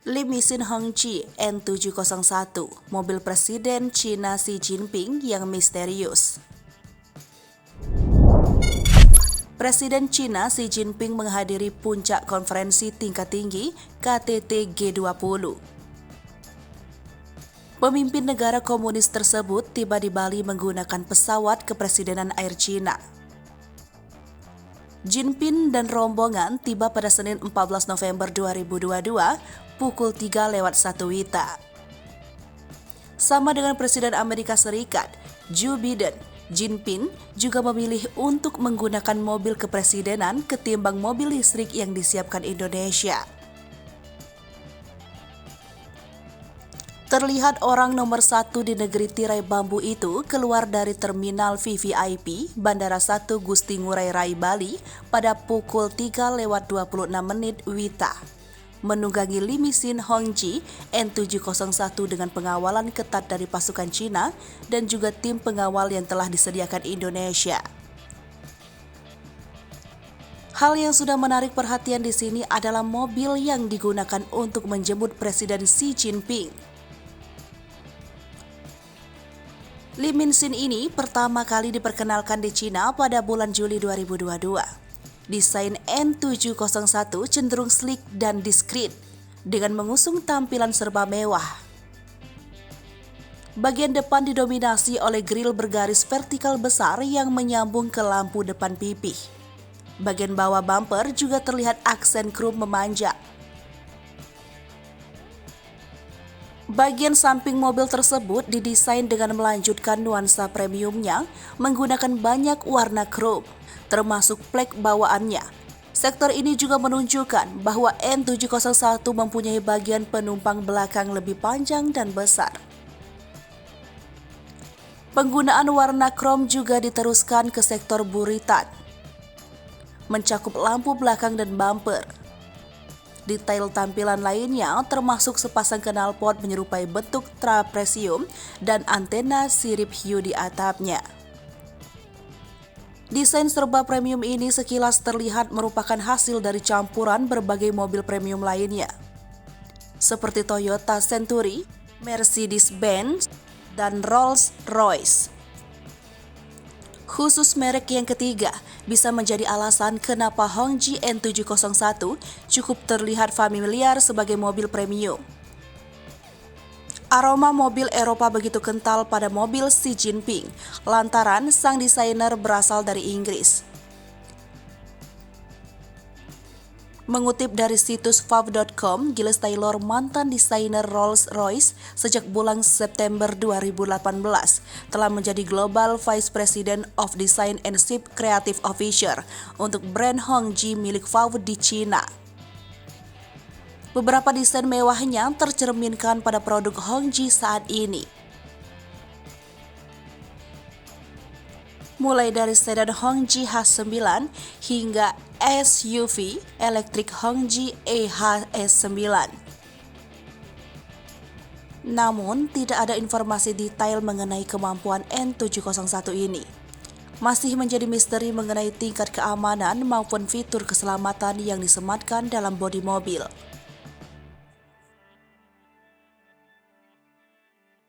Limousine Hongqi N701, mobil Presiden Cina Xi Jinping yang misterius. Presiden Cina Xi Jinping menghadiri puncak konferensi tingkat tinggi KTT G20. Pemimpin negara komunis tersebut tiba di Bali menggunakan pesawat kepresidenan Air Cina. Jinping dan rombongan tiba pada Senin 14 November 2022 pukul 3:01 WITA. Sama dengan Presiden Amerika Serikat, Joe Biden, Jinping juga memilih untuk menggunakan mobil kepresidenan ketimbang mobil listrik yang disiapkan Indonesia. Terlihat orang nomor satu di negeri tirai bambu itu keluar dari terminal VVIP Bandara 1 Gusti Ngurah Rai Bali pada pukul 3:26 WITA. Menunggangi limousine Hongqi N701 dengan pengawalan ketat dari pasukan Cina dan juga tim pengawal yang telah disediakan Indonesia. Hal yang sudah menarik perhatian di sini adalah mobil yang digunakan untuk menjemput Presiden Xi Jinping. Limousine ini pertama kali diperkenalkan di Cina pada bulan Juli 2022. Desain N701 cenderung sleek dan diskret, dengan mengusung tampilan serba mewah. Bagian depan didominasi oleh grill bergaris vertikal besar yang menyambung ke lampu depan pipih. Bagian bawah bumper juga terlihat aksen krom memanjang. Bagian samping mobil tersebut didesain dengan melanjutkan nuansa premiumnya menggunakan banyak warna krom, termasuk plek bawaannya. Sektor ini juga menunjukkan bahwa N701 mempunyai bagian penumpang belakang lebih panjang dan besar. Penggunaan warna krom juga diteruskan ke sektor buritan, mencakup lampu belakang dan bumper. Detail tampilan lainnya termasuk sepasang knalpot menyerupai bentuk trapezium dan antena sirip hiu di atapnya. Desain serba premium ini sekilas terlihat merupakan hasil dari campuran berbagai mobil premium lainnya, seperti Toyota Century, Mercedes-Benz, dan Rolls-Royce. Khusus merek yang ketiga bisa menjadi alasan kenapa Hongqi N701 cukup terlihat familiar sebagai mobil premium. Aroma mobil Eropa begitu kental pada mobil Xi Jinping lantaran sang desainer berasal dari Inggris. Mengutip dari situs fav.com, Giles Taylor, mantan desainer Rolls-Royce sejak bulan September 2018, telah menjadi Global Vice President of Design and Chief Creative Officer untuk brand Hongqi milik Fav di Cina. Beberapa desain mewahnya tercerminkan pada produk Hongqi saat ini. Mulai dari sedan Hongqi H9 hingga SUV elektrik Hongqi EHS9. Namun, tidak ada informasi detail mengenai kemampuan N701 ini. Masih menjadi misteri mengenai tingkat keamanan maupun fitur keselamatan yang disematkan dalam bodi mobil.